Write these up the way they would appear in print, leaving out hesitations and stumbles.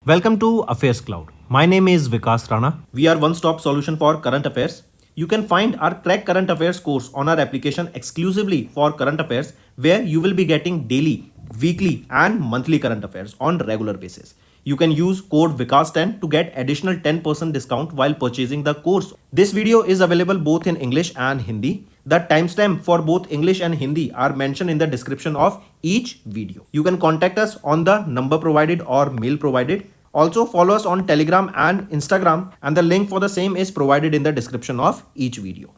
Welcome to AffairsCloud. My name is Vikas Rana. We are one-stop solution for current affairs. You can find our Crack Current Affairs course on our application exclusively for current affairs, where you will be getting daily, weekly and monthly current affairs on regular basis. You can use code VIKAS10 to get additional 10% discount while purchasing the course. This video is available both in English and Hindi. The timestamp for both English and Hindi are mentioned in the description of each video. You can contact us on the number provided or mail provided. Also follow us on Telegram and Instagram, and the link for the same is provided in the description of each video.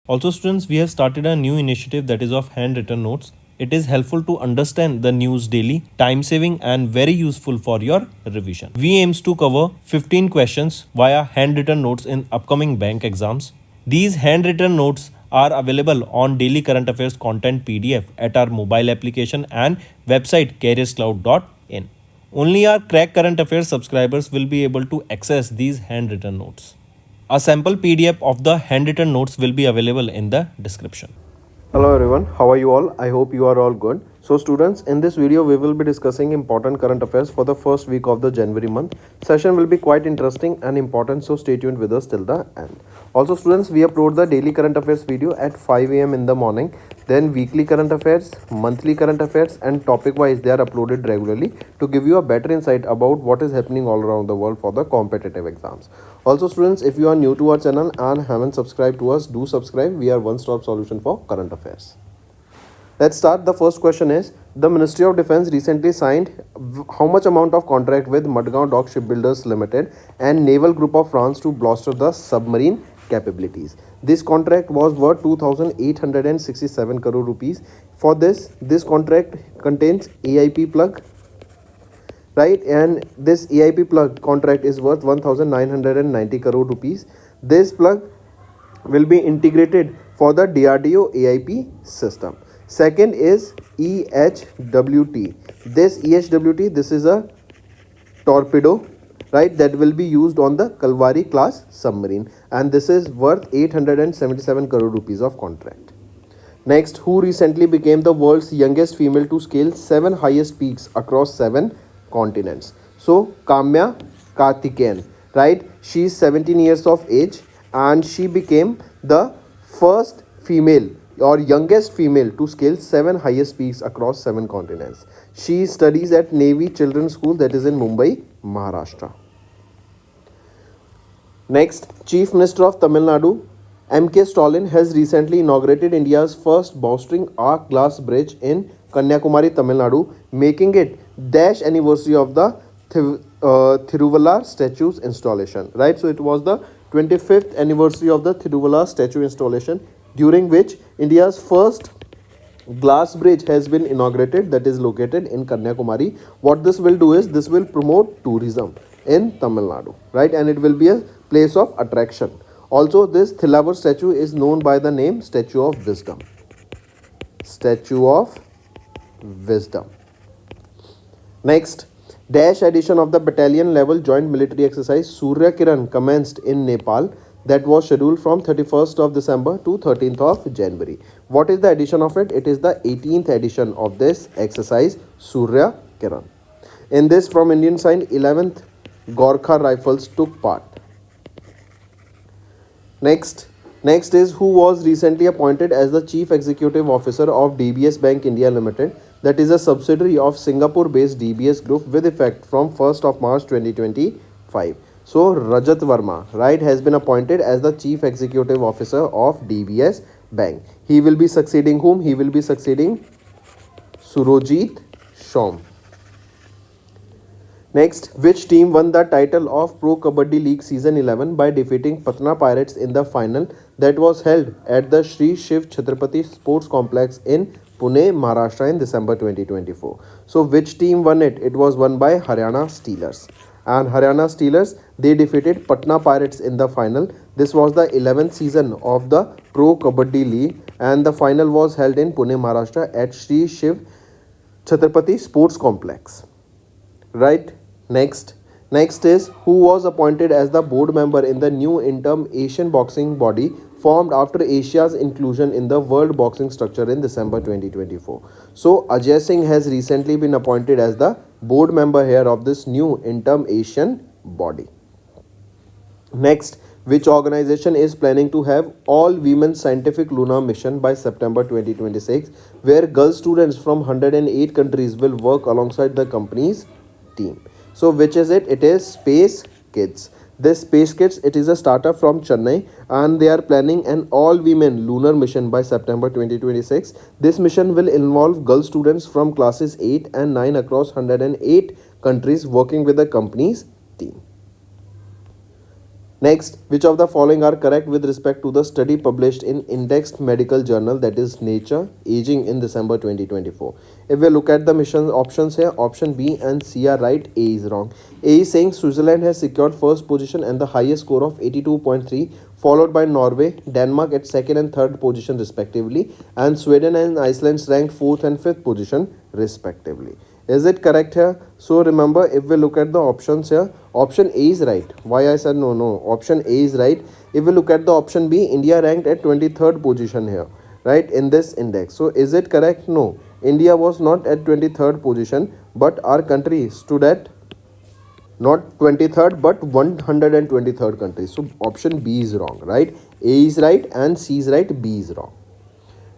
Also students, we have started a new initiative that is of handwritten notes. It is helpful to understand the news daily, time saving and very useful for your revision. We aims to cover 15 questions via handwritten notes in upcoming bank exams. These handwritten notes are available on daily current affairs content PDF at our mobile application and website CHSL.in. Only our Crack Current Affairs subscribers will be able to access these handwritten notes. A sample PDF of the handwritten notes will be available in the description. Hello everyone, how are you all? I hope you are all good. So students, in this video we will be discussing important current affairs for the first week of the January month. Session will be quite interesting and important, so stay tuned with us till the end. Also students, we upload the daily current affairs video at 5 AM in the morning. Then weekly current affairs, monthly current affairs and topic wise they are uploaded regularly to give you a better insight about what is happening all around the world for the competitive exams. Also students, if you are new to our channel and haven't subscribed to us, do subscribe. We are one-stop solution for current affairs. Let's start. The first question is, the Ministry of Defence recently signed how much amount of contract with Madgaon Dock Shipbuilders Limited and Naval Group of France to bolster the submarine capabilities. This contract was worth 2,867 crore rupees. For this contract contains AIP plug, right, and this AIP plug contract is worth 1,990 crore rupees. This plug will be integrated for the DRDO AIP system. Second is EHWT. This EHWT, this is a torpedo, right, that will be used on the Kalvari class submarine, and this is worth 877 crore rupees of contract. Next, who recently became the world's youngest female to scale 7 highest peaks across 7 continents? So Kamya Karthikeyan, right, she is 17 years of age and she became the first female or youngest female to scale 7 highest peaks across 7 continents. She studies at Navy Children's School, that is in Mumbai, Maharashtra. Next, Chief Minister of Tamil Nadu M.K. Stalin has recently inaugurated India's first bowstring arc glass bridge in Kanyakumari, Tamil Nadu, making it dash anniversary of the Thiruvallar statue's installation, right? So it was the 25th anniversary of the Thiruvallar statue installation, during which India's first glass bridge has been inaugurated, that is located in Kanyakumari. What this will do is, this will promote tourism in Tamil Nadu, right, and it will be a place of attraction. Also, this Thiruvallar statue is known by the name Statue of Wisdom. Statue of Wisdom. Next, dash edition of the battalion level joint military exercise Surya Kiran commenced in Nepal, that was scheduled from 31st of December to 13th of January. What is the edition of it? It is the 18th edition of this exercise Surya Kiran. In this, from Indian side, 11th Gorkha Rifles took part. Next is, who was recently appointed as the Chief Executive Officer of DBS Bank India Limited, that is a subsidiary of Singapore-based DBS Group, with effect from 1st of March 2025. So Rajat Verma, right, has been appointed as the Chief Executive Officer of DBS Bank. He will be succeeding whom? He will be succeeding Surojit Shom. Next, which team won the title of Pro Kabaddi League Season 11 by defeating Patna Pirates in the final that was held at the Sri Shiv Chhatrapati Sports Complex in Pune, Maharashtra in December 2024. So which team won it? It was won by Haryana Steelers. And Haryana Steelers, they defeated Patna Pirates in the final. This was the 11th season of the Pro Kabaddi League, and the final was held in Pune, Maharashtra at Sri Shiv Chhatrapati Sports Complex. Right? Next is, who was appointed as the board member in the new interim Asian boxing body formed after Asia's inclusion in the world boxing structure in December 2024. So Ajay Singh has recently been appointed as the board member here of this new interim Asian body. Next, which organization is planning to have all women scientific lunar mission by September 2026, where girl students from 108 countries will work alongside the company's team. So which is it? It is Space Kids. This Space Kids, it is a startup from Chennai, and they are planning an all women lunar mission by September 2026. This mission will involve girl students from classes 8 and 9 across 108 countries working with the company's team. Next, which of the following are correct with respect to the study published in indexed medical journal, that is Nature, Aging in December 2024? If we look at the mission options here, option B and C are right, A is wrong. A is saying Switzerland has secured first position and the highest score of 82.3, followed by Norway, Denmark at second and third position respectively, and Sweden and Iceland ranked fourth and fifth position respectively. Is it correct here? So remember, if we look at the options here, option A is right. Why I said no? Option A is right. If we look at the option B, India ranked at 23rd position here, right, in this index. So is it correct? No. India was not at 23rd position, but our country stood at not 23rd but 123rd country. So option B is wrong, right? A is right and C is right, B is wrong.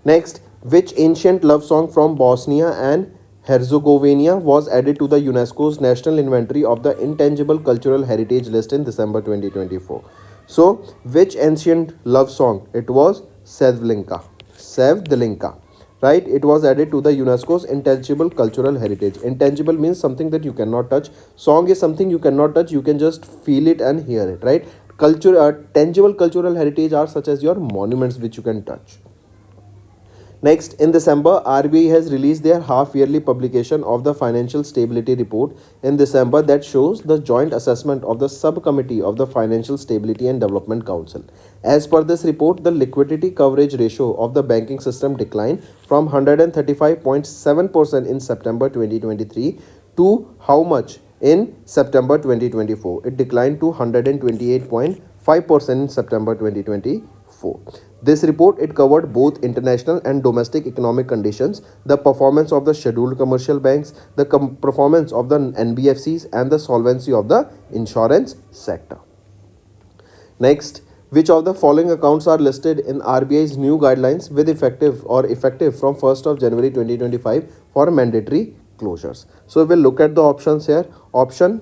Next, which ancient love song from Bosnia and Herzegovina was added to the UNESCO's National Inventory of the Intangible Cultural Heritage list in December 2024? So, which ancient love song? It was Sevdalinka. Sevdalinka. Right? It was added to the UNESCO's Intangible Cultural Heritage. Intangible means something that you cannot touch. Song is something you cannot touch. You can just feel it and hear it. Right? Tangible cultural heritage are such as your monuments which you can touch. Next, in December, RBI has released their half-yearly publication of the Financial Stability Report in December that shows the joint assessment of the subcommittee of the Financial Stability and Development Council. As per this report, the liquidity coverage ratio of the banking system declined from 135.7% in September 2023 to how much in September 2024? It declined to 128.5% in September 2024. This report, it covered both international and domestic economic conditions, the performance of the scheduled commercial banks, the performance of the NBFCs, and the solvency of the insurance sector. Next, which of the following accounts are listed in RBI's new guidelines with effective from 1st of January 2025 for mandatory closures? So we'll look at the options here. Option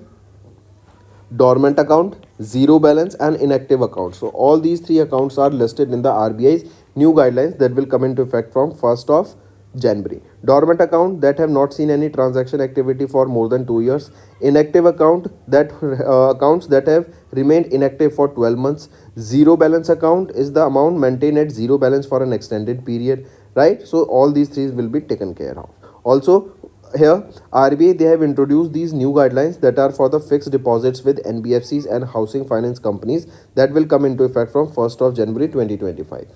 dormant account, zero balance, and inactive account. So all these three accounts are listed in the RBI's new guidelines that will come into effect from 1st of January. Dormant account that have not seen any transaction activity for more than 2 years. Inactive account that accounts that have remained inactive for 12 months. Zero balance account is the amount maintained at zero balance for an extended period, right? So all these three will be taken care of. Also, here RBI, they have introduced these new guidelines that are for the fixed deposits with NBFCs and housing finance companies that will come into effect from 1st of January 2025.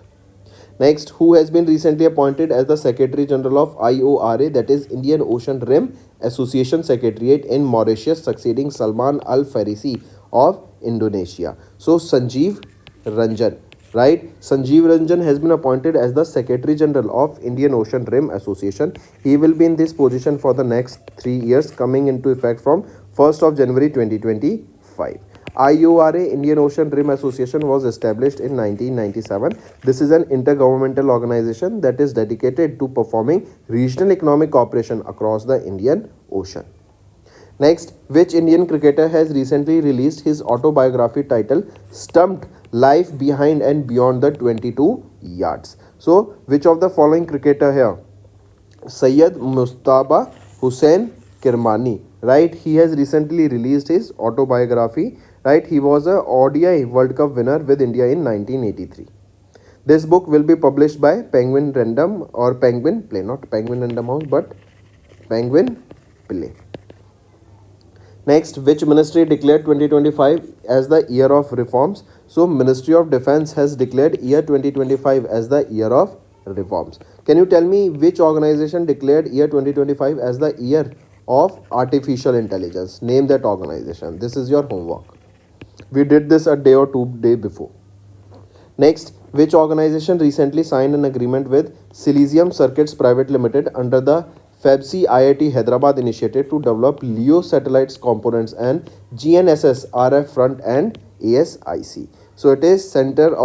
Next, who has been recently appointed as the Secretary General of IORA, that is Indian Ocean Rim Association Secretariat in Mauritius, succeeding Salman Al Farisi of Indonesia? So Sanjeev Ranjan. Right, Sanjeev Ranjan has been appointed as the Secretary General of Indian Ocean Rim Association. He will be in this position for the next 3 years, coming into effect from 1st of January 2025. IORA, Indian Ocean Rim Association, was established in 1997. This is an intergovernmental organization that is dedicated to performing regional economic cooperation across the Indian Ocean. Next, which Indian cricketer has recently released his autobiography titled Stumped Life Behind and Beyond the 22 Yards? So, which of the following cricketer here? Syed Mustaba Hussain Kirmani, right? He has recently released his autobiography, right? He was a ODI World Cup winner with India in 1983. This book will be published by Penguin Random or Penguin Play, not Penguin Random House, but Penguin Play. Next, which ministry declared 2025 as the year of reforms? So, Ministry of Defense has declared year 2025 as the year of reforms. Can you tell me which organization declared year 2025 as the year of artificial intelligence? Name that organization. This is your homework. We did this a day or two before. Next, which organization recently signed an agreement with Silesium Circuits Private Limited under the FEBC IIT Hyderabad initiative to develop LEO satellites components and GNSS RF front end ASIC. So it is Center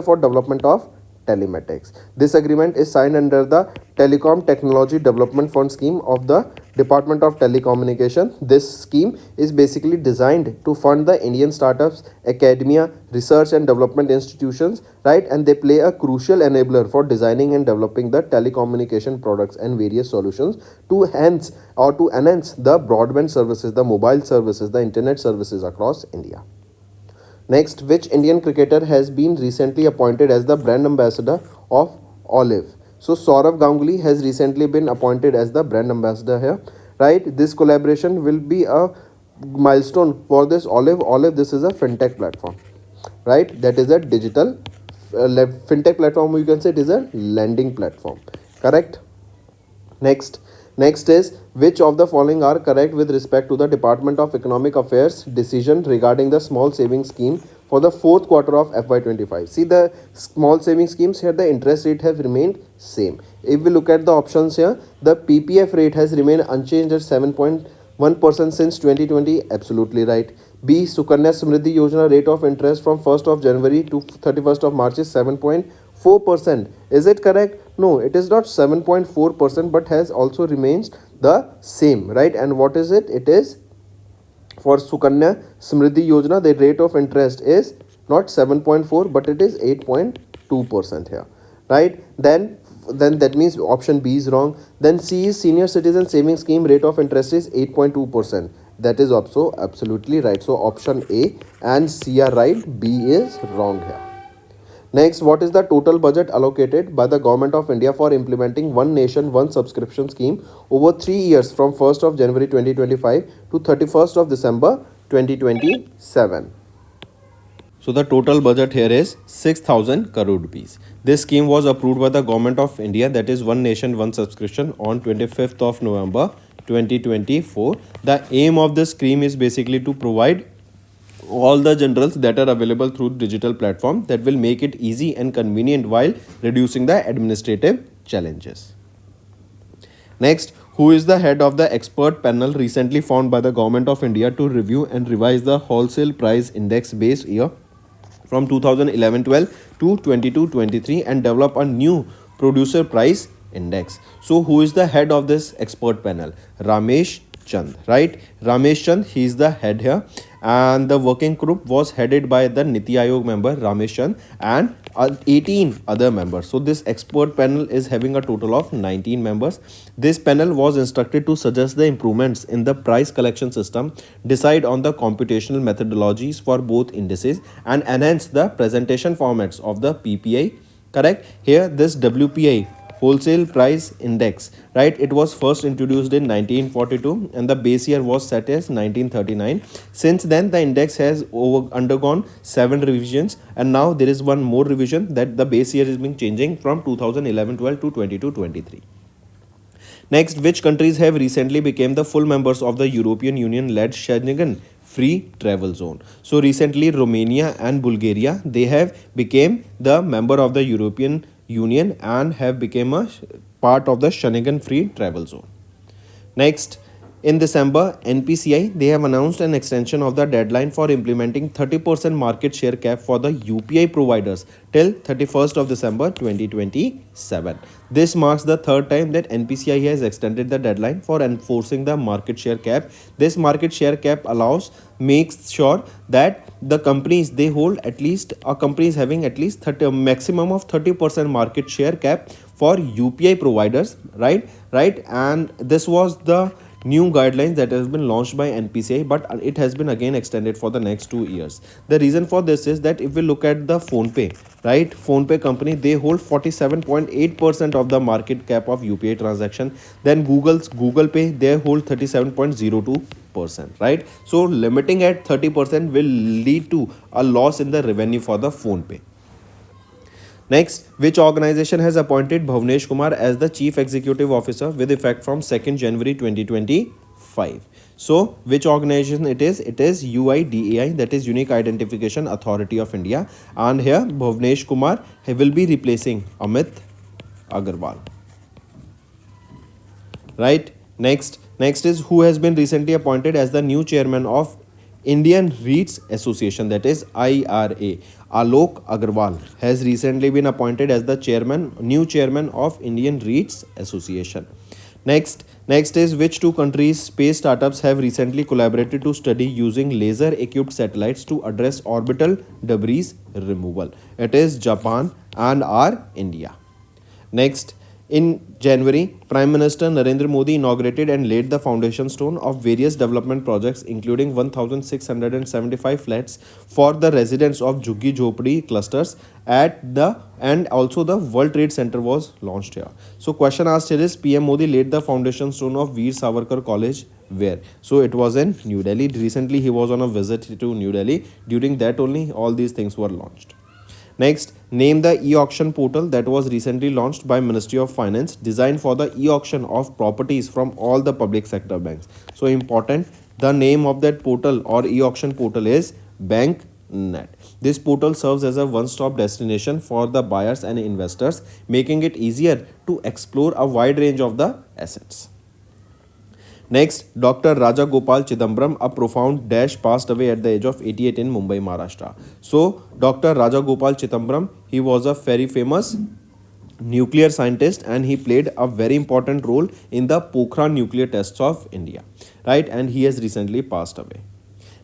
for Development of Telematics. This agreement is signed under the Telecom Technology Development Fund scheme of the Department of Telecommunication. This scheme is basically designed to fund the Indian startups, academia, research and development institutions, right? And they play a crucial enabler for designing and developing the telecommunication products and various solutions to enhance the broadband services, the mobile services, the internet services across India. Next, which Indian cricketer has been recently appointed as the brand ambassador of Olive? So Saurav Ganguly has recently been appointed as the brand ambassador here, right? This collaboration will be a milestone for this Olive. Olive, this is a fintech platform, right? That is a digital fintech platform. You can say it is a lending platform, correct? Next is which of the following are correct with respect to the Department of Economic Affairs decision regarding the small savings scheme for the fourth quarter of FY25. See the small savings schemes here, the interest rate have remained same. If we look at the options here, the PPF rate has remained unchanged at 7.1% since 2020. Absolutely right. B. Sukanya Samriddhi Yojana rate of interest from 1st of January to 31st of March is 7.4%. Is it correct? No, it is not 7.4% but has also remains the same, right? And what is it? It is for Sukanya Samriddhi Yojana, the rate of interest is not 7.4 but it is 8.2% here, right? Then that means option B is wrong. Then C is Senior Citizen Savings Scheme, rate of interest is 8.2%. That is also absolutely right. So option A and C are right, B is wrong here. Next, what is the total budget allocated by the Government of India for implementing One Nation, One Subscription scheme over 3 years from 1st of January 2025 to 31st of December 2027? So the total budget here is 6,000 crore rupees. This scheme was approved by the Government of India, that is One Nation, One Subscription, on 25th of November 2024. The aim of this scheme is basically to provide all the generals that are available through digital platform that will make it easy and convenient while reducing the administrative challenges. Next, who is the head of the expert panel recently formed by the Government of India to review and revise the wholesale price index base year from 2011-12 to 22-23 and develop a new producer price index? So who is the head of this expert panel? Ramesh Chand, right? Ramesh Chand, he is the head here, and the working group was headed by the Niti Aayog member Ramesh Chand and 18 other members. So this expert panel is having a total of 19 members. This panel was instructed to suggest the improvements in the price collection system, decide on the computational methodologies for both indices, and enhance the presentation formats of the PPI. Correct? Here this WPI, wholesale price index, right? It was first introduced in 1942 and the base year was set as 1939. Since then the index has undergone 7 revisions and now there is one more revision, that the base year is being changing from 2011-12 to 22-23. Next, which countries have recently become the full members of the European Union led Schengen free travel zone? So recently Romania and Bulgaria, they have become the member of the European Union and have become a part of the Schengen free travel zone. Next, in December, NPCI, they have announced an extension of the deadline for implementing 30% market share cap for the UPI providers till 31st of December 2027. This marks the third time that NPCI has extended the deadline for enforcing the market share cap. This market share cap makes sure that the companies, they hold at least, a company is having at least a maximum of 30% market share cap for UPI providers, right? And this was the new guidelines that has been launched by NPCI, but it has been again extended for the next 2 years. The reason for this is that if we look at the PhonePe, right? PhonePe company, they hold 47.8% of the market cap of UPI transaction. Then Google Pay, they hold 37.02%, right? So limiting at 30% will lead to a loss in the revenue for the PhonePe. Next, which organization has appointed Bhavnesh Kumar as the Chief Executive Officer with effect from 2nd January 2025? So which organization it is? It is UIDAI, that is Unique Identification Authority of India, and here Bhuvnesh Kumar, he will be replacing Amit Agarwal. Right. Next is who has been recently appointed as the new chairman of Indian REITs Association, that is IRA. Alok Agarwal has recently been appointed as the new chairman of Indian REITs Association. Next is which two countries' space startups have recently collaborated to study using laser-equipped satellites to address orbital debris removal. It is Japan and India. Next, in January, Prime Minister Narendra Modi inaugurated and laid the foundation stone of various development projects, including 1,675 flats for the residents of Jhuggi Jhopadi clusters and also the World Trade Center was launched here. So, question asked here is PM Modi laid the foundation stone of Veer Savarkar College where? So, it was in New Delhi. Recently, he was on a visit to New Delhi. During that only, all these things were launched. Next, name the e-auction portal that was recently launched by Ministry of Finance, designed for the e-auction of properties from all the public sector banks. So important, the name of that portal or e-auction portal is BankNet. This portal serves as a one-stop destination for the buyers and investors, making it easier to explore a wide range of the assets. Next, Dr. Raja Gopal Chidambaram, a profound dash, passed away at the age of 88 in Mumbai, Maharashtra. So, Dr. Raja Gopal Chidambaram, he was a very famous nuclear scientist and he played a very important role in the Pokhran nuclear tests of India, right? And he has recently passed away.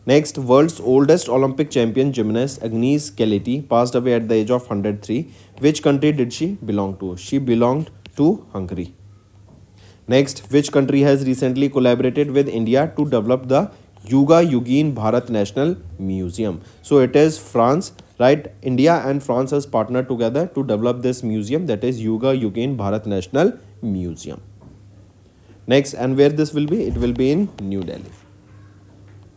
Next, world's oldest Olympic champion gymnast Agnes Keleti passed away at the age of 103. Which country did she belong to? She belonged to Hungary. Next, which country has recently collaborated with India to develop the Yuga Yugin Bharat National Museum? So it is France, right? India and France has partnered together to develop this museum, that is Yuga Yugin Bharat National Museum. Next, and where this will be? It will be in New Delhi.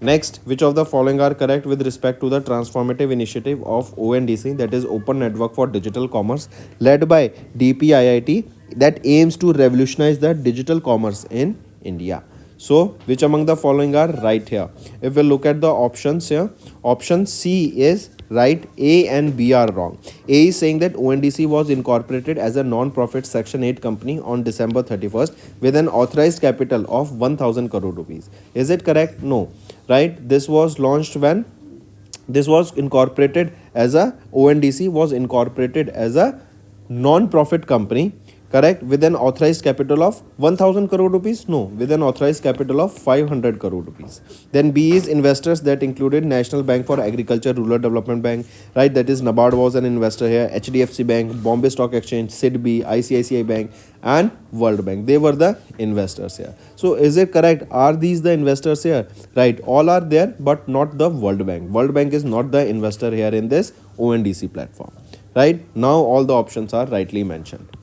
Next, which of the following are correct with respect to the transformative initiative of ONDC, that is Open Network for Digital Commerce, led by DPIIT, that aims to revolutionize the digital commerce in India? So, which among the following are right here? If we look at the options here, option C is right, A and B are wrong. A is saying that ONDC was incorporated as a non-profit Section 8 company on December 31st with an authorized capital of 1000 crore rupees. Is it correct? No. Right? This was launched when this was incorporated as a ONDC was incorporated as a non-profit company, correct, with an authorized capital of 1000 crore rupees? No, with an authorized capital of 500 crore rupees. Then B is investors that included National Bank for Agriculture Rural Development Bank, right, that is NABARD was an investor here, HDFC Bank, Bombay Stock Exchange, SIDBI, ICICI Bank and World Bank. They were the investors here. So is it correct? Are these the investors here? Right, all are there but not the World Bank. World Bank is not the investor here in this ONDC platform. Right, now all the options are rightly mentioned.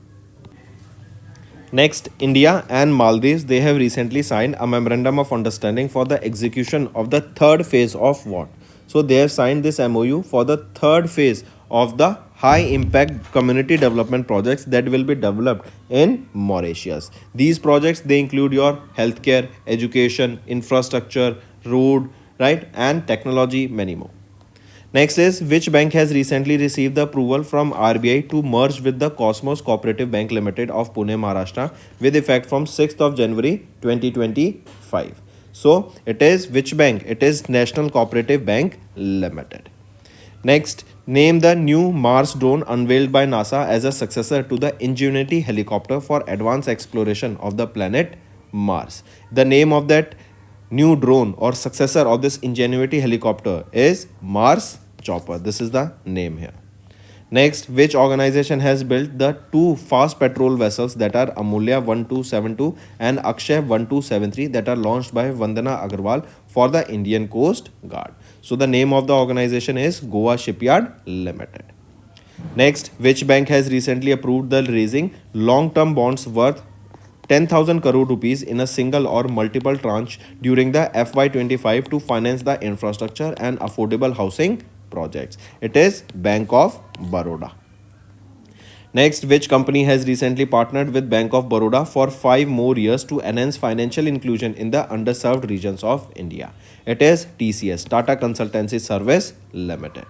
Next, India and Maldives, they have recently signed a memorandum of understanding for the execution of the third phase of what? So they have signed this MOU for the third phase of the high impact community development projects that will be developed in Mauritius. These projects, they include your healthcare, education, infrastructure, road, right, and technology, many more. Next is which bank has recently received the approval from RBI to merge with the Cosmos Cooperative Bank Limited of Pune, Maharashtra with effect from 6th of January 2025. So it is which bank? It is National Cooperative Bank Limited. Next, name the new Mars drone unveiled by NASA as a successor to the Ingenuity helicopter for advanced exploration of the planet Mars. The name of that new drone or successor of this Ingenuity helicopter is Mars Chopper. This is the name here. Next, which organization has built the two fast patrol vessels that are Amulya 1272 and Akshay 1273 that are launched by Vandana Agarwal for the Indian Coast Guard? So the name of the organization is Goa Shipyard Limited. Next, which bank has recently approved the raising long-term bonds worth 10,000 crore rupees in a single or multiple tranche during the FY25 to finance the infrastructure and affordable housing projects? It is Bank of Baroda. Next, which company has recently partnered with Bank of Baroda for 5 more years to enhance financial inclusion in the underserved regions of India? It is TCS, Tata Consultancy Service Limited.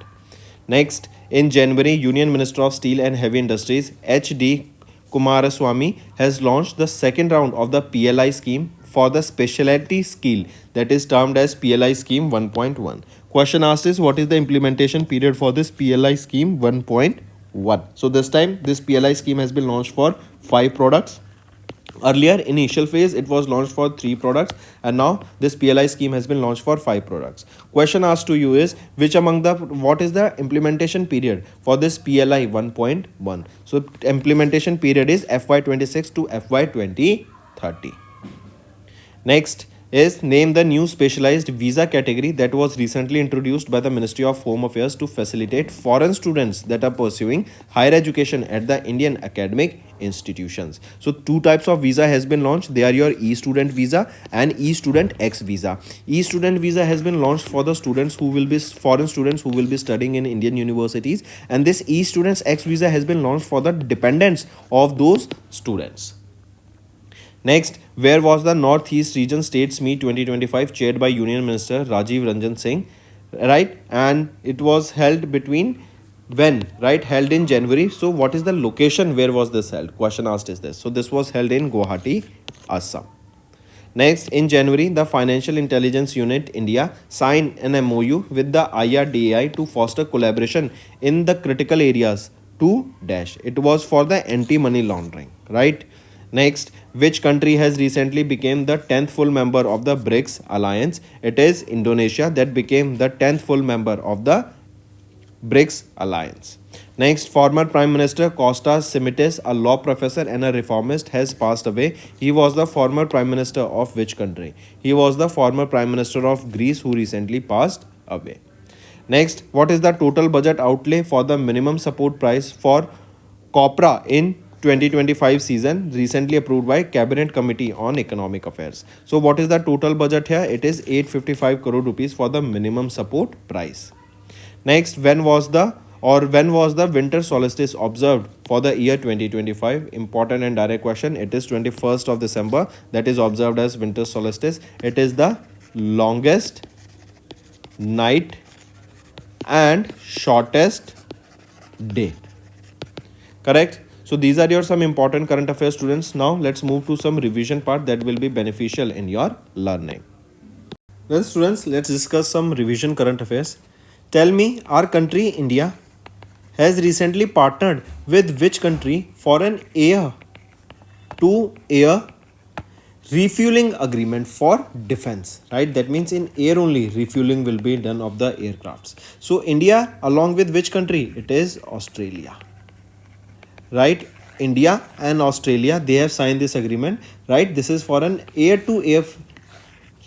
Next, in January, Union Minister of Steel and Heavy Industries H.D. Kumaraswamy has launched the second round of the PLI scheme for the specialty skill, that is termed as PLI scheme 1.1. Question asked is, what is the implementation period for this PLI scheme 1.1? So this time this PLI scheme has been launched for 5 products. Earlier, initial phase, it was launched for 3 products, and now this PLI scheme has been launched for 5 products. Question asked to you is, what is the implementation period for this PLI 1.1? So implementation period is FY26 to FY2030. Next is, name the new specialized visa category that was recently introduced by the Ministry of Home Affairs to facilitate foreign students that are pursuing higher education at the Indian academic institutions. So 2 types of visa has been launched. They are your e-student visa and e-student X visa. E-student visa has been launched for the students who will be foreign students who will be studying in Indian universities, and this e-students X visa has been launched for the dependents of those students. Next, where was the Northeast Region States Meet 2025 chaired by Union Minister Rajiv Ranjan Singh, right? And it was held between when, right? Held in January. So what is the location where was this held? Question asked is this. So this was held in Guwahati, Assam. Next, in January, the Financial Intelligence Unit India signed an MOU with the IRDAI to foster collaboration in the critical areas to dash. It was for the anti-money laundering, right? Next, which country has recently become the 10th full member of the BRICS alliance? It is Indonesia that became the 10th full member of the BRICS alliance. Next, former Prime Minister Kostas Simitis, a law professor and a reformist, has passed away. He was the former Prime Minister of which country? He was the former Prime Minister of Greece who recently passed away. Next, what is the total budget outlay for the minimum support price for copra in 2025 season, recently approved by Cabinet Committee on Economic Affairs? So what is the total budget here? It is 855 crore rupees for the minimum support price. Next, when was the winter solstice observed for the year 2025? Important and direct question. It is 21st of December that is observed as winter solstice. It is the longest night and shortest day. Correct? So these are your some important current affairs, students. Now let's move to some revision part that will be beneficial in your learning. Then students, let's discuss some revision current affairs. Tell me, our country India has recently partnered with which country for an air-to-air refueling agreement for defense, right? That means in air only refueling will be done of the aircrafts. So India along with which country? It is Australia, right? India and Australia, they have signed this agreement, right? This is for an air-to-air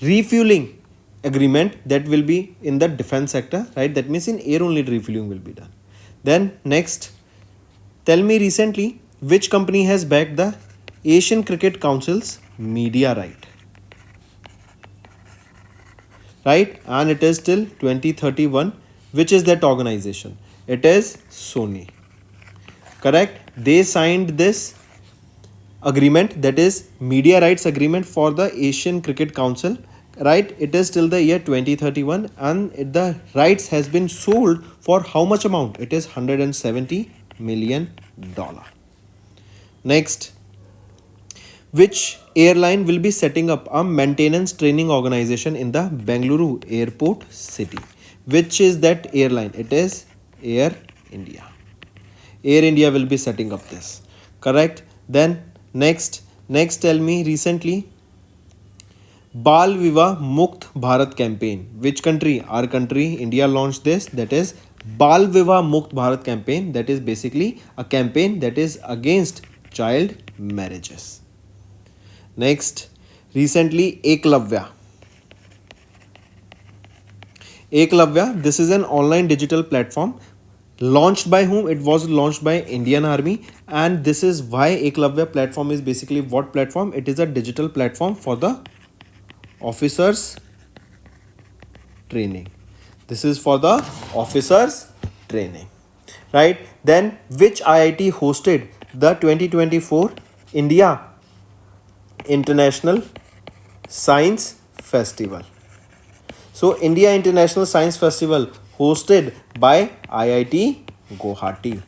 refueling agreement that will be in the defense sector, right? That means in air only refueling will be done. Then next, tell me recently which company has backed the Asian Cricket Council's media right? And it is till 2031. Which is that organization? It is Sony. Correct? They signed this agreement, that is media rights agreement for the Asian Cricket Council, right? It is till the year 2031, and the rights has been sold for how much amount? It is $170 million. Next, which airline will be setting up a maintenance training organization in the Bengaluru airport city? Which is that airline? It is Air India. Air India will be setting up this. Correct? Then next tell me recently Bal Viva Mukt Bharat campaign. Which country? Our country India launched this. That is Bal Viva Mukt Bharat campaign. That is basically a campaign that is against child marriages. Next, recently Eklavya, this is an online digital platform launched by whom? It was launched by Indian Army, and this is why Eklavya platform is basically what platform? It is a digital platform for the officers training. This is for the officers training, right? Then which IIT hosted the 2024 India International Science Festival? So India International Science Festival hosted by IIT Guwahati.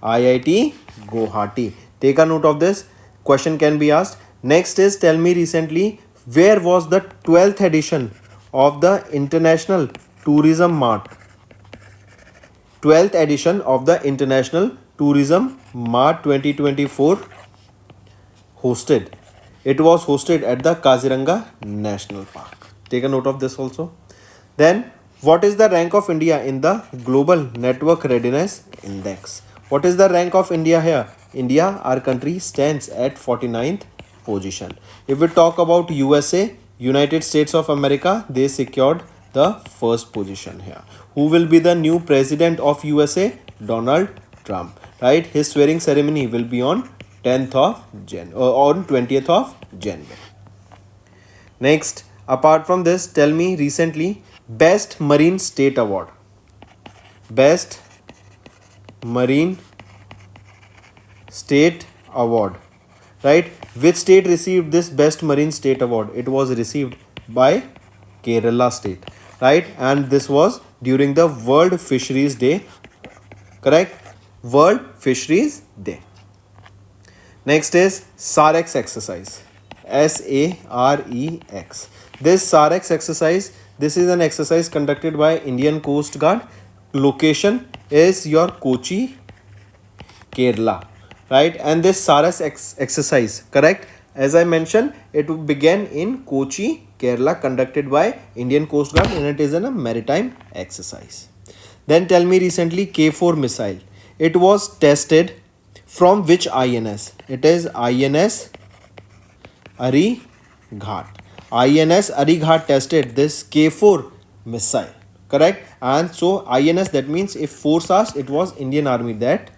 IIT Guwahati. Take a note of this. Question can be asked. Next is, tell me recently, where was the 12th edition of the International Tourism Mart? 12th edition of the International Tourism Mart 2024 hosted. It was hosted at the Kaziranga National Park. Take a note of this also. Then, what is the rank of India in the Global Network Readiness Index? What is the rank of India here? India, our country, stands at 49th position. If we talk about USA, United States of America, they secured the first position here. Who will be the new president of USA? Donald Trump. Right? His swearing ceremony will be on 10th of on 20th of January. Next, apart from this, tell me recently, Best Marine State Award. Best Marine State Award. Right? Which state received this Best Marine State Award? It was received by Kerala state. Right? And this was during the World Fisheries Day. Correct? World Fisheries Day. Next is SAREX exercise. SAREX. This SAREX exercise, this is an exercise conducted by Indian Coast Guard. Location is your Kochi, Kerala. Right? And this SAREX exercise, correct? As I mentioned, it began in Kochi, Kerala, conducted by Indian Coast Guard, and it is a maritime exercise. Then tell me recently, K4 missile. It was tested from which INS? It is INS Arighat. INS Arighat tested this K4 missile. Correct? And so INS, that means if force asked, it was Indian Army that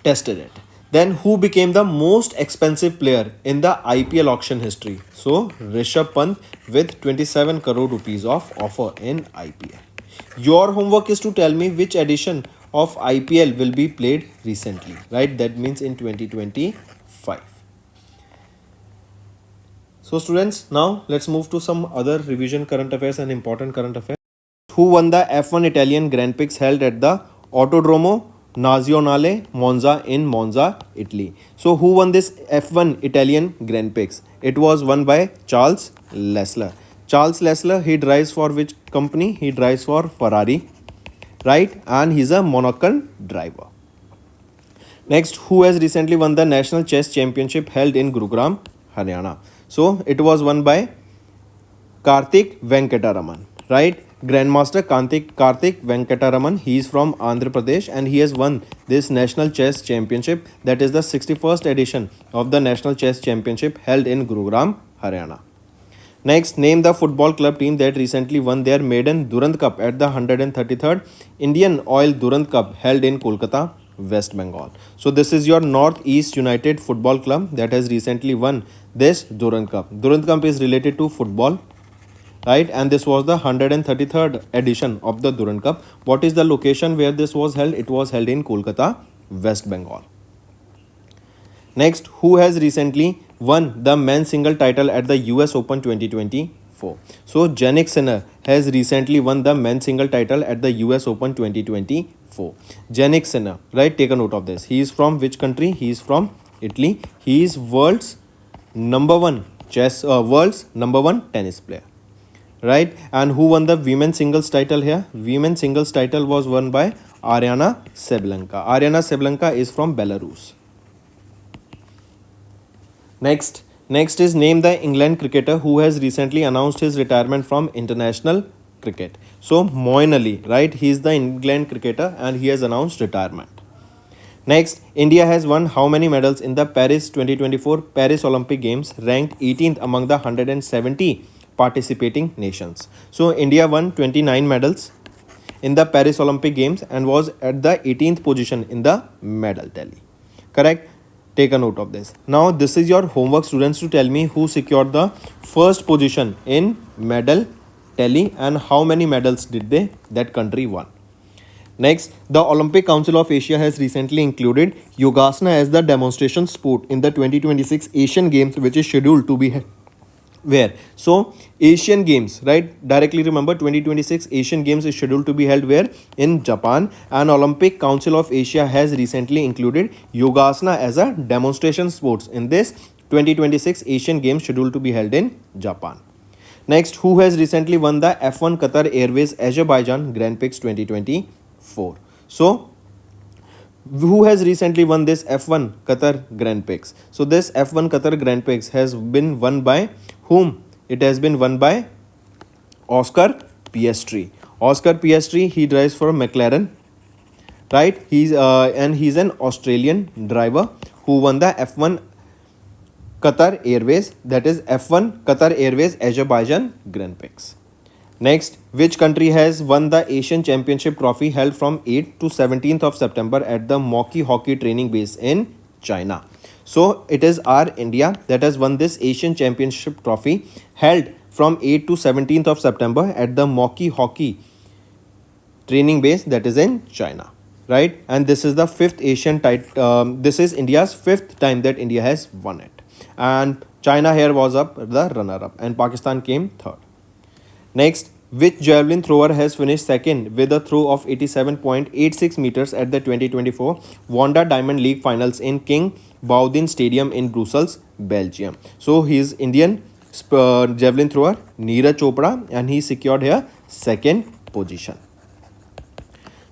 tested it. Then who became the most expensive player in the IPL auction history? So Rishabh Pant with 27 crore rupees of offer in IPL. Your homework is to tell me which edition of IPL will be played recently, right? That means in 2025. So students, now let's move to some other revision current affairs and important current affairs. Who won the F1 Italian Grand Prix held at the Autodromo Nazionale Monza in Monza, Italy? So who won this F1 Italian Grand Prix? It was won by Charles Leclerc. Charles Leclerc, he drives for which company? He drives for Ferrari, right? And he's a Moroccan driver. Next, who has recently won the National Chess Championship held in Gurugram, Haryana? So it was won by Karthik Venkataraman, right? Grandmaster Karthik Venkataraman. He is from Andhra Pradesh and he has won this National Chess Championship. That is the 61st edition of the National Chess Championship held in Gurugram, Haryana. Next, name the football club team that recently won their maiden Durand Cup at the 133rd Indian Oil Durand Cup held in Kolkata, West Bengal. So this is your Northeast United Football Club that has recently won this Durand Cup. Durand Cup is related to football, right? And this was the 133rd edition of the Durand Cup. What is the location where this was held? It was held in Kolkata, West Bengal. Next, who has recently won the men's single title at the US Open 2024? So Jannik Sinner has recently won the men's single title at the US Open 2024. Jannik Sinner, right? Take a note of this. He is from which country? He is from Italy. He is world's number one tennis player, right? And who won the women's singles title here? Women's singles title was won by Aryna Sabalenka. Aryna Sabalenka is from Belarus. Next is name the England cricketer who has recently announced his retirement from international cricket. So Moeen Ali, right? He is the England cricketer and he has announced retirement. Next, India has won how many medals in the Paris 2024 Paris Olympic Games, ranked 18th among the 170 participating nations. So India won 29 medals in the Paris Olympic Games and was at the 18th position in the medal tally. Correct? Take a note of this. Now this is your homework, students, to tell me who secured the first position in medal tally and how many medals did that country won. Next, the Olympic Council of Asia has recently included Yogasana as the demonstration sport in the 2026 Asian Games, which is scheduled to be where? So, Asian Games, right? Directly remember 2026 Asian Games is scheduled to be held where? In Japan. And Olympic Council of Asia has recently included Yogasana as a demonstration sports in this 2026 Asian Games scheduled to be held in Japan. Next, who has recently won the F1 Qatar Airways Azerbaijan Grand Prix 2024? So, who has recently won this F1 Qatar Grand Prix? So, this F1 Qatar Grand Prix has been won by whom? It has been won by Oscar Piastri. Oscar Piastri, he drives for McLaren, right? He's an Australian driver who won the F1 Qatar Airways, that is F1 Qatar Airways Azerbaijan Grand Prix. Next, which country has won the Asian Championship trophy held from 8th to 17th of September at the Moki Hockey Training Base in China? So, it is our India that has won this Asian Championship trophy held from 8th to 17th of September at the Moki Hockey Training Base, that is in China, right? And this is the fifth Asian title. This is India's fifth time that India has won it. And China here was up the runner-up and Pakistan came third. Next, which javelin thrower has finished second with a throw of 87.86 meters at the 2024 Wanda Diamond League finals in King Baudin Stadium in Brussels, Belgium? So, he is Indian javelin thrower Neeraj Chopra and he secured here second position.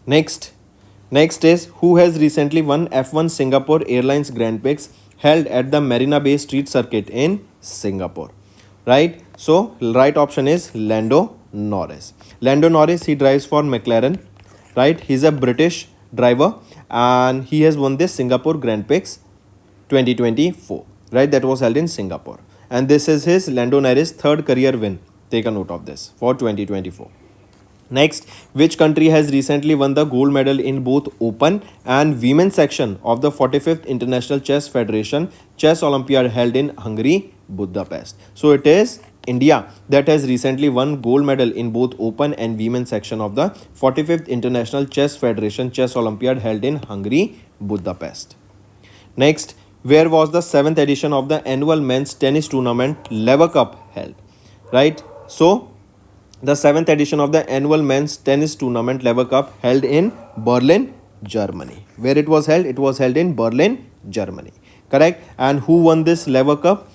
Next is who has recently won F1 Singapore Airlines Grand Prix held at the Marina Bay Street Circuit in Singapore, right? So, right option is Lando Norris. Lando Norris, he drives for McLaren, right? He's a British driver and he has won this Singapore Grand Prix 2024, right? That was held in Singapore. And this is his Lando Norris third career win. Take a note of this for 2024. Next, which country has recently won the gold medal in both open and women's section of the 45th International Chess Federation Chess Olympiad held in Hungary, Budapest? So, it is India that has recently won gold medal in both open and women's section of the 45th International Chess Federation Chess Olympiad held in Hungary, Budapest. Next, where was the 7th edition of the annual men's tennis tournament Lever Cup held? Right? So, the 7th edition of the annual men's tennis tournament Lever Cup held in Berlin, Germany. Where it was held? It was held in Berlin, Germany. Correct? And who won this Lever Cup?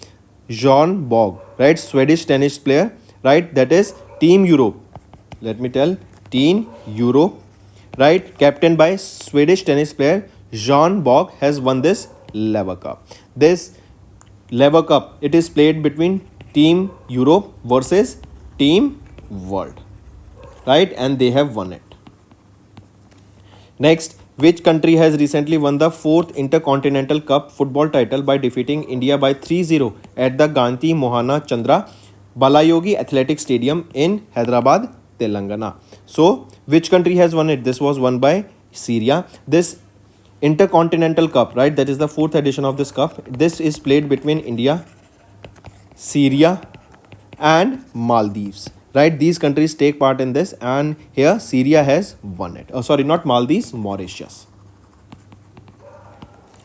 John Borg, right? Swedish tennis player, right? That is Team Europe. Let me tell, Team Europe, right? Captained by Swedish tennis player John Borg has won this Lever Cup. This Lever Cup, it is played between Team Europe versus Team World, right? And they have won it. Next, which country has recently won the 4th Intercontinental Cup football title by defeating India by 3-0 at the Gandhi Mohana Chandra Balayogi Athletic Stadium in Hyderabad, Telangana? So, which country has won it? This was won by Syria. This Intercontinental Cup, right? That is the 4th edition of this cup. This is played between India, Syria and Maldives, right? These countries take part in this and here Syria has won it. Oh, sorry, not Maldives, Mauritius,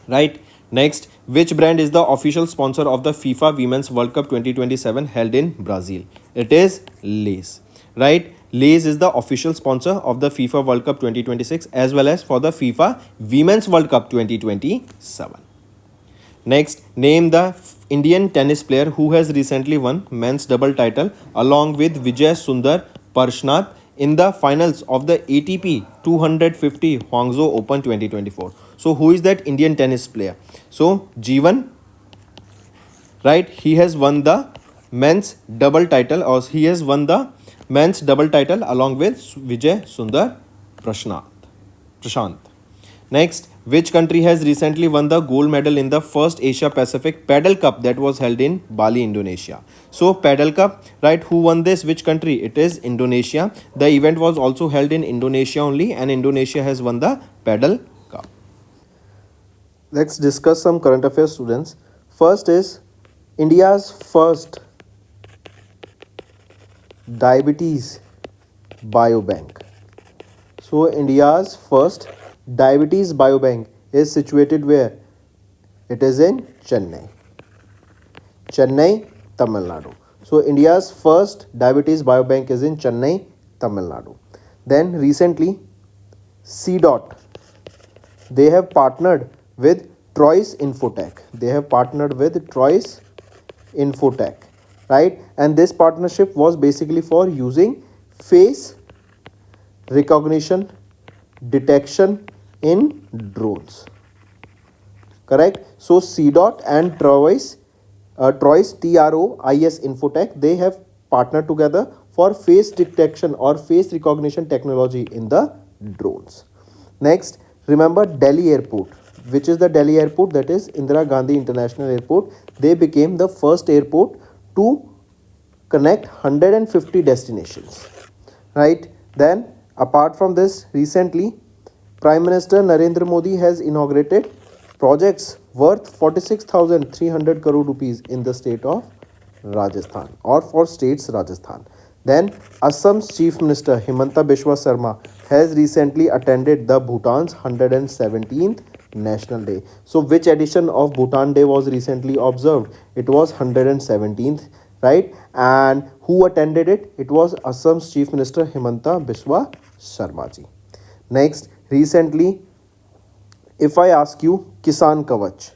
right? Next, which brand is the official sponsor of the FIFA Women's World Cup 2027 held in Brazil? It is Lay's, right? Lay's is the official sponsor of the FIFA World Cup 2026 as well as for the FIFA Women's World Cup 2027. Next, name the Indian tennis player who has recently won men's double title along with Vijay Sundar Parshnath in the finals of the ATP 250 Hangzhou Open 2024. So, who is that Indian tennis player? So, Jeevan, right? He has won the men's double title or he has won the men's double title along with Vijay Sundar Prashant. Next, which country has recently won the gold medal in the first Asia Pacific Paddle Cup that was held in Bali, Indonesia? So, Paddle Cup, right? Who won this? Which country? It is Indonesia. The event was also held in Indonesia only and Indonesia has won the Paddle Cup. Let's discuss some current affairs, students. First is India's first diabetes biobank. So India's first diabetes biobank is situated where? It is in Chennai. Chennai, Tamil Nadu. So India's first diabetes biobank is in Chennai, Tamil Nadu. Then recently, CDOT, they have partnered with Troyes Infotech. They have partnered with Troyes Infotech, right? And this partnership was basically for using face recognition detection in drones. Correct? So CDOT and Troyes TROIS Infotech, they have partnered together for face detection or face recognition technology in the drones. Next, remember Delhi Airport. Which is the Delhi Airport? That is Indira Gandhi International Airport. They became the first airport to connect 150 destinations. Right? Then, apart from this, recently, Prime Minister Narendra Modi has inaugurated projects worth 46,300 crore rupees in the state of Rajasthan or for states Rajasthan. Then Assam's Chief Minister Himanta Biswa Sarma has recently attended the Bhutan's 117th National Day. So which edition of Bhutan Day was recently observed? It was 117th, right? And who attended it? It was Assam's Chief Minister Himanta Biswa Sarma ji. Next, recently, if I ask you Kisan Kavach,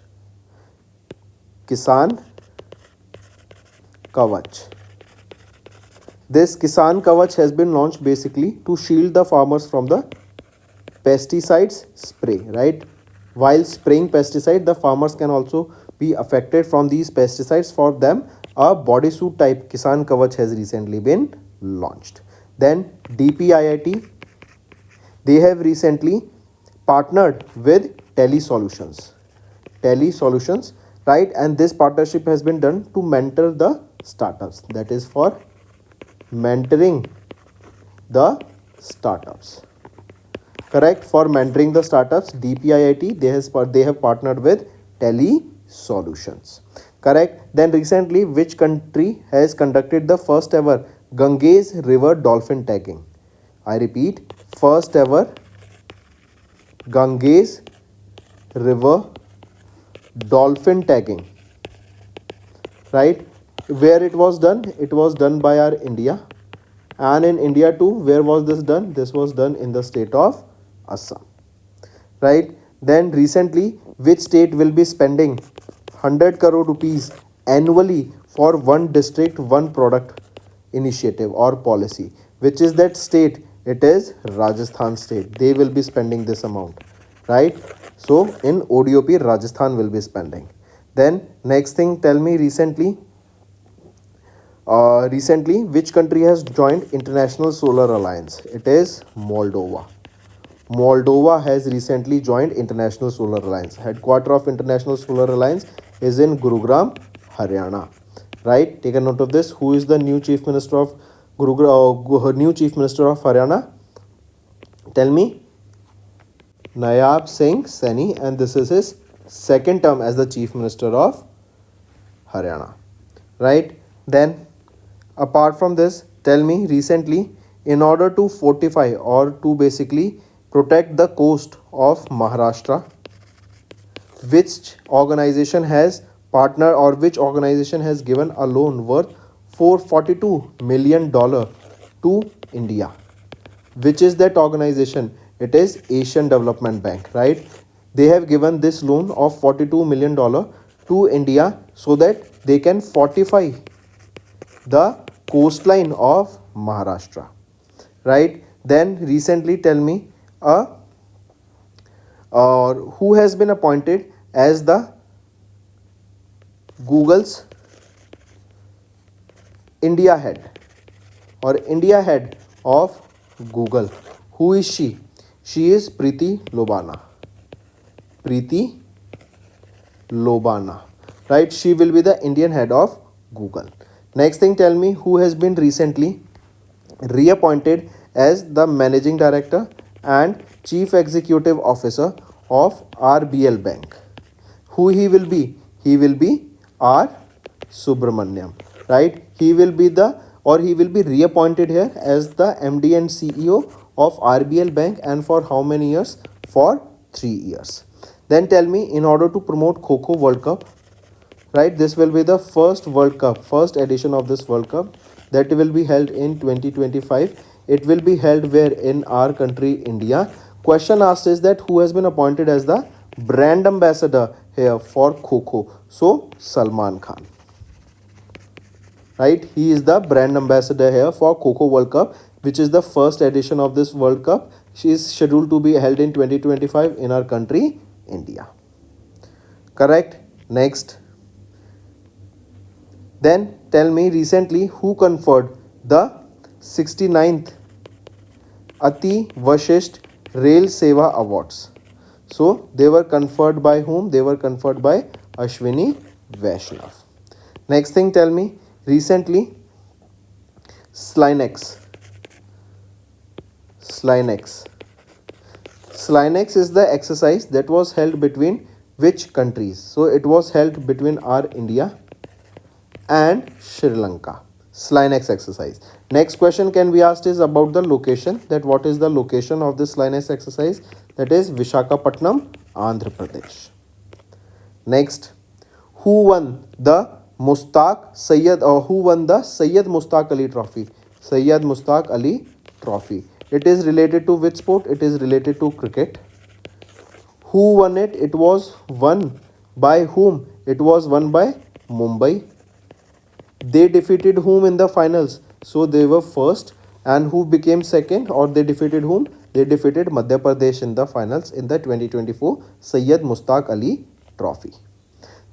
this Kisan Kavach has been launched basically to shield the farmers from the pesticides spray, right? While spraying pesticide, the farmers can also be affected from these pesticides. For them, a bodysuit type Kisan Kavach has recently been launched. Then DPIIT, they have recently partnered with Telesolutions, right? And this partnership has been done to mentor the startups. That is for mentoring the startups. Correct? For mentoring the startups, DPIIT, they have partnered with Telesolutions. Correct? Then recently, which country has conducted the first ever Ganges River dolphin tagging? I repeat, first ever Ganges River dolphin tagging, right? Where it was done? It was done by our India. And in India too, where was this done? This was done in the state of Assam, right? Then recently, which state will be spending 100 crore rupees annually for one district, one product initiative or policy? Which is that state? It is Rajasthan state. They will be spending this amount, right? So in ODOP, Rajasthan will be spending. Then next thing, tell me recently, which country has joined International Solar Alliance? It is Moldova. Moldova has recently joined International Solar Alliance. Headquarter of International Solar Alliance is in Gurugram, Haryana. Right? Take a note of this. Who is the new Chief Minister of Haryana? Tell me. Nayab Singh Saini, and this is his second term as the Chief Minister of Haryana. Right? Then, apart from this, tell me recently, in order to fortify or to basically protect the coast of Maharashtra, which organization has partnered or which organization has given a loan worth $442 million to India? Which is that organization? It is Asian Development Bank, right? They have given this loan of $42 million to India so that they can fortify the coastline of Maharashtra, right? Then recently, tell me, who has been appointed as the Google's India head or India head of Google? Who is she? She is Preeti Lobana. Right? She will be the Indian head of Google. Next thing, tell me, who has been recently reappointed as the Managing Director and Chief Executive Officer of RBL Bank? Who he will be? He will be R. Subramaniam, right? He will be reappointed here as the MD and CEO of RBL Bank, and for how many years? For 3 years. Then tell me, in order to promote Kho World Cup, right, this will be the first World Cup, first edition of this World Cup that will be held in 2025. It will be held where? In our country, India. Question asked is that who has been appointed as the brand ambassador here for Kho? So Salman Khan, right? He is the brand ambassador here for Kho World Cup, which is the first edition of this World Cup. She is scheduled to be held in 2025 in our country, India. Correct? Next. Then tell me, recently who conferred the 69th Ati Vashisht Rail Seva Awards? So they were conferred by whom? They were conferred by Ashwini Vaishnav. Next thing, tell me, recently Slinex is the exercise that was held between which countries? So it was held between our India and Sri Lanka. Slinex exercise. Next question can be asked is about the location, that what is the location of this Slinex exercise? That is Vishakhapatnam, Andhra Pradesh. Next, who won the Syed Mustaq Ali Trophy? Syed Mustaq Ali Trophy. It is related to which sport? It is related to cricket. Who won it? It was won by whom? It was won by Mumbai. They defeated whom in the finals? So they were first, and who became second, or they defeated whom? They defeated Madhya Pradesh in the finals in the 2024 Syed Mustaq Ali Trophy.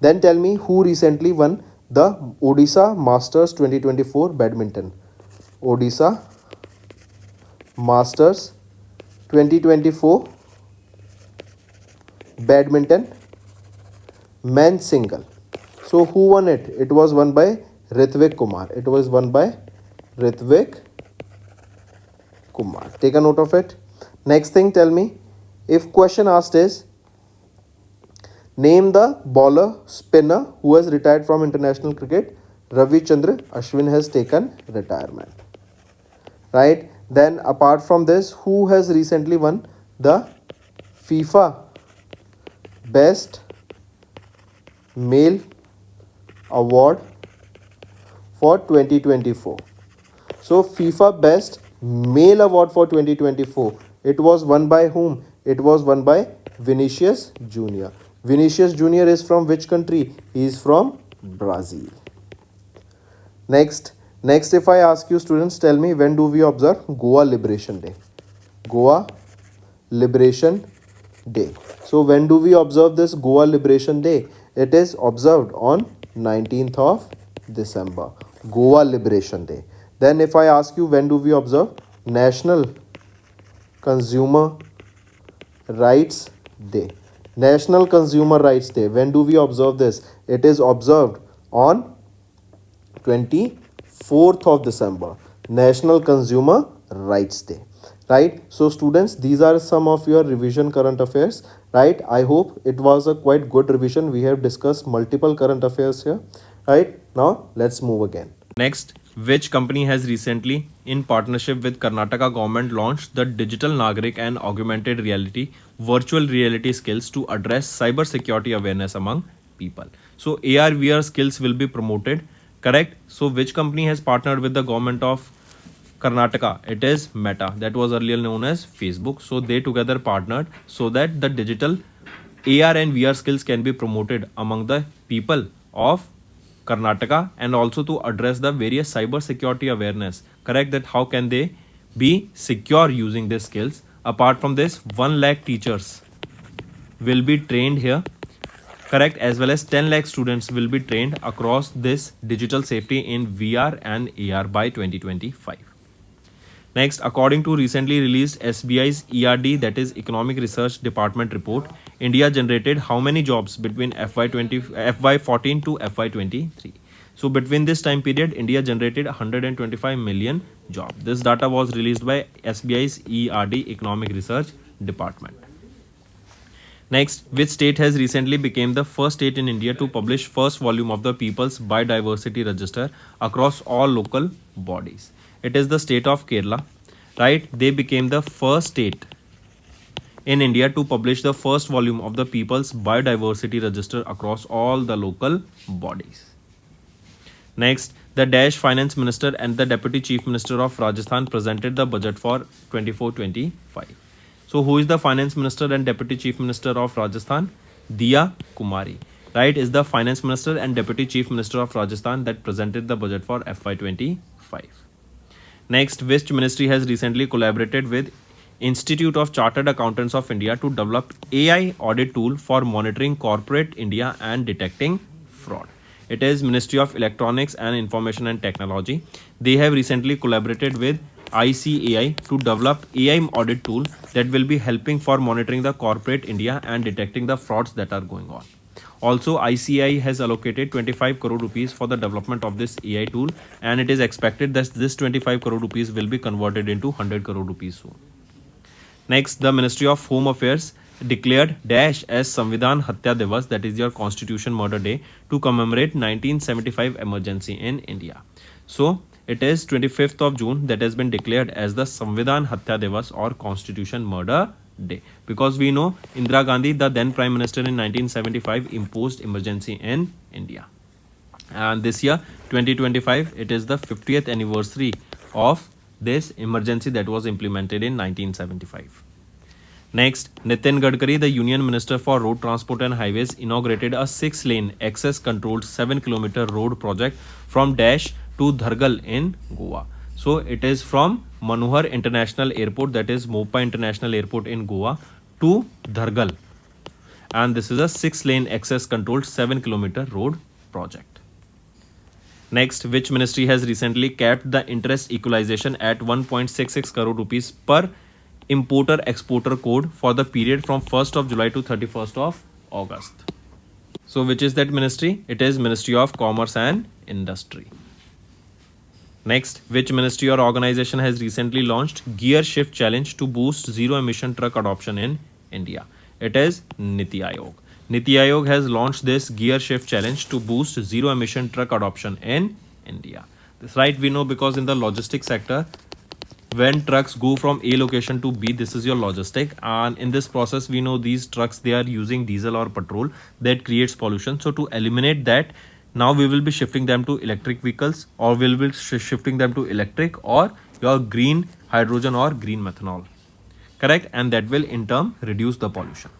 Then tell me, who recently won the Odisha Masters 2024 badminton? Odisha Masters 2024 badminton men's single. So who won it? It was won by Ritvik Kumar. It was won by Ritvik Kumar. Take a note of it. Next thing, tell me, if question asked is, name the bowler spinner who has retired from international cricket. Ravichandran Ashwin has taken retirement. Right? Then apart from this, who has recently won the FIFA Best Male Award for 2024? So FIFA Best Male Award for 2024, it was won by whom? It was won by Vinicius Junior. Vinicius Junior is from which country? He is from Brazil. Next, if I ask you students, tell me, when do we observe Goa Liberation Day? Goa Liberation Day. So when do we observe this Goa Liberation Day? It is observed on 19th of December. Goa Liberation Day. Then if I ask you, when do we observe National Consumer Rights Day? National Consumer Rights Day. When do we observe this? It is observed on 24th of December. National Consumer Rights Day. Right? So students, these are some of your revision current affairs. Right? I hope it was a quite good revision. We have discussed multiple current affairs here. Right? Now let's move again. Next, which company has recently, in partnership with Karnataka government, launched the Digital Nagrik and Augmented Reality virtual reality skills to address cyber security awareness among people? So AR VR skills will be promoted, correct? So which company has partnered with the government of Karnataka? It is Meta, that was earlier known as Facebook. So they together partnered so that the digital AR and VR skills can be promoted among the people of Karnataka, and also to address the various cyber security awareness, correct, that how can they be secure using these skills. Apart from this, 1 lakh teachers will be trained here, correct, as well as 10 lakh students will be trained across this digital safety in VR and AR by 2025. Next, according to recently released SBI's ERD, that is Economic Research Department report, India generated how many jobs between FY14 to FY23? So between this time period, India generated 125 million jobs. This data was released by SBI's ERD Economic Research Department. Next, which state has recently become the first state in India to publish first volume of the People's Biodiversity Register across all local bodies? It is the state of Kerala. right? They became the first state in India to publish the first volume of the People's Biodiversity Register across all the local bodies. Next, the Dash Finance Minister and the Deputy Chief Minister of Rajasthan presented the budget for 24-25. So, who is the Finance Minister and Deputy Chief Minister of Rajasthan? Diya Kumari, right, is the Finance Minister and Deputy Chief Minister of Rajasthan that presented the budget for FY25. Next, which ministry has recently collaborated with Institute of Chartered Accountants of India to develop AI audit tool for monitoring corporate India and detecting fraud? It is Ministry of Electronics and Information and Technology. They have recently collaborated with ICAI to develop AI audit tool that will be helping for monitoring the corporate India and detecting the frauds that are going on. Also, ICAI has allocated 25 crore rupees for the development of this AI tool, and it is expected that this 25 crore rupees will be converted into 100 crore rupees soon. Next, the Ministry of Home Affairs declared Dash as Samvidhan Hatya Divas, that is your Constitution Murder Day, to commemorate 1975 emergency in India. So, it is 25th of June that has been declared as the Samvidhan Hatya Divas or Constitution Murder Day, because we know Indira Gandhi, the then Prime Minister in 1975, imposed emergency in India. And this year, 2025, it is the 50th anniversary of this emergency that was implemented in 1975. Next, Nitin Gadkari, the Union Minister for Road Transport and Highways, inaugurated a 6-lane access-controlled 7-kilometer road project from Dash to Dhargal in Goa. So, it is from Manohar International Airport, that is Mopa International Airport in Goa, to Dhargal. And this is a 6-lane access-controlled 7-kilometer road project. Next, which ministry has recently capped the interest equalization at 1.66 crore rupees per importer-exporter code for the period from 1st of July to 31st of August? So, which is that ministry? It is Ministry of Commerce and Industry. Next, which ministry or organization has recently launched Gear Shift Challenge to boost zero-emission truck adoption in India? It is Niti Aayog. Niti Aayog has launched this Gear Shift Challenge to boost zero-emission truck adoption in India. This, right, we know, because in the logistics sector, when trucks go from A location to B, this is your logistic, and in this process we know these trucks, they are using diesel or petrol that creates pollution. So to eliminate that, now we will be shifting them to electric vehicles, or we will be shifting them to electric or your green hydrogen or green methanol, correct? And that will in turn reduce the pollution.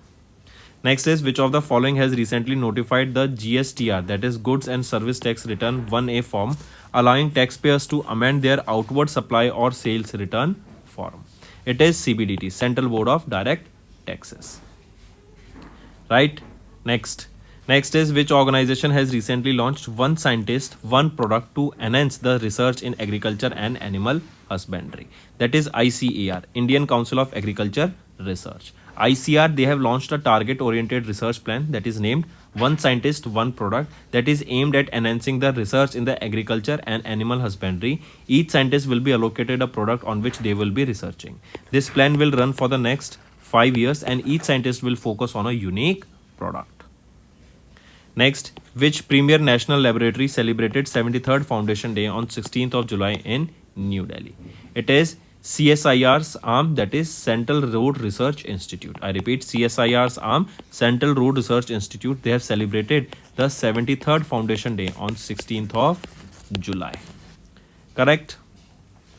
Next is, which of the following has recently notified the GSTR, that is Goods and Service Tax Return 1A form, allowing taxpayers to amend their outward supply or sales return form? It is CBDT, Central Board of Direct Taxes. Right? Next is, which organization has recently launched One Scientist, One Product to enhance the research in agriculture and animal husbandry? That is ICAR, Indian Council of Agriculture Research. ICR, they have launched a target-oriented research plan that is named One Scientist, One Product, that is aimed at enhancing the research in the agriculture and animal husbandry. Each scientist will be allocated a product on which they will be researching. This plan will run for the next 5 years, and each scientist will focus on a unique product. Next, which premier national laboratory celebrated 73rd Foundation Day on 16th of July in New Delhi? It is CSIR's arm, that is Central Road Research Institute. I repeat, CSIR's arm, Central Road Research Institute. They have celebrated the 73rd Foundation Day on 16th of July. Correct?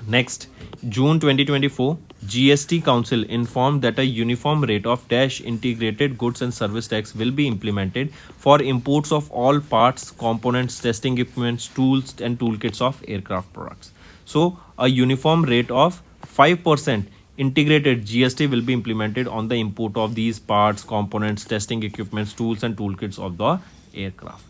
Next, June 2024, GST Council informed that a uniform rate of Dash integrated goods and service tax will be implemented for imports of all parts, components, testing equipments, tools and toolkits of aircraft products. So, a uniform rate of 5% integrated GST will be implemented on the import of these parts, components, testing equipments, tools and toolkits of the aircraft.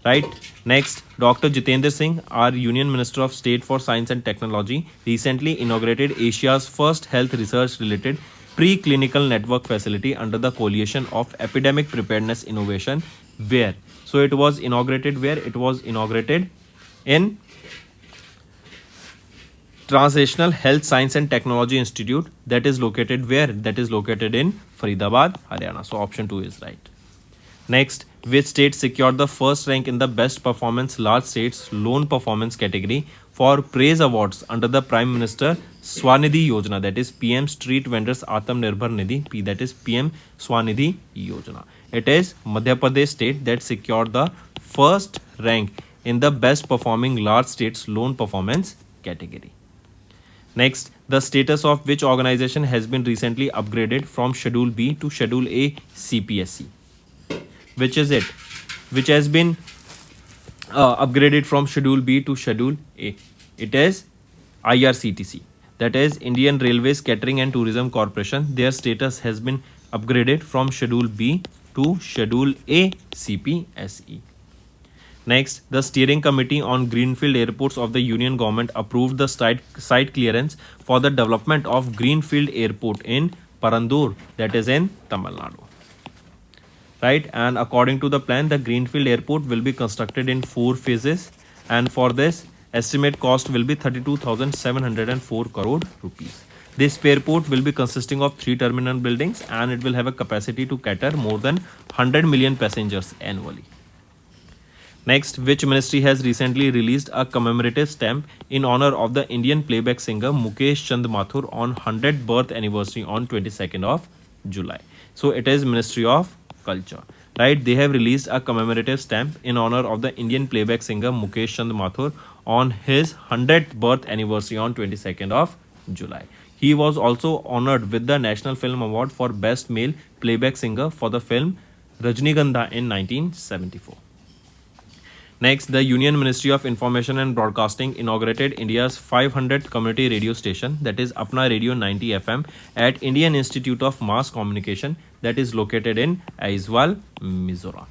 Right. Next, Dr. Jitendra Singh, our Union Minister of State for Science and Technology, recently inaugurated Asia's first health research related preclinical network facility under the coalition of epidemic preparedness innovation. Where? So it was inaugurated where? It was inaugurated in Translational Health Science and Technology Institute, that is located where? That is located in Faridabad, Haryana. So option 2 is right. Next, which state secured the first rank in the Best Performance Large States Loan Performance category for praise awards under the Prime Minister Swanidhi Yojana, that is PM Street Vendors Atmanirbhar Nidhi, that is PM Swanidhi Yojana. It is Madhya Pradesh state that secured the first rank in the Best Performing Large States Loan Performance category. Next, the status of which organization has been recently upgraded from Schedule B to Schedule A CPSC. Which is it? Which has been upgraded from Schedule B to Schedule A? It is IRCTC. That is Indian Railways Catering and Tourism Corporation. Their status has been upgraded from Schedule B to Schedule A CPSE. Next, the Steering Committee on Greenfield Airports of the Union Government approved the site clearance for the development of Greenfield Airport in Parandur, that is in Tamil Nadu. Right, and according to the plan, the Greenfield Airport will be constructed in 4 phases, and for this, estimate cost will be 32,704 crore rupees. This airport will be consisting of 3 terminal buildings, and it will have a capacity to cater more than 100 million passengers annually. Next, which ministry has recently released a commemorative stamp in honor of the Indian playback singer Mukesh Chand Mathur on 100th birth anniversary on 22nd of July. So it is Ministry of Culture. Right, they have released a commemorative stamp in honor of the Indian playback singer Mukesh Chand Mathur on his 100th birth anniversary on 22nd of July. He was also honored with the National Film Award for Best Male Playback Singer for the film Rajnigandha in 1974. Next, the Union Ministry of Information and Broadcasting inaugurated India's 500th community radio station, that is Apna Radio 90 FM, at Indian Institute of Mass Communication, that is located in Aizawl, Mizoram.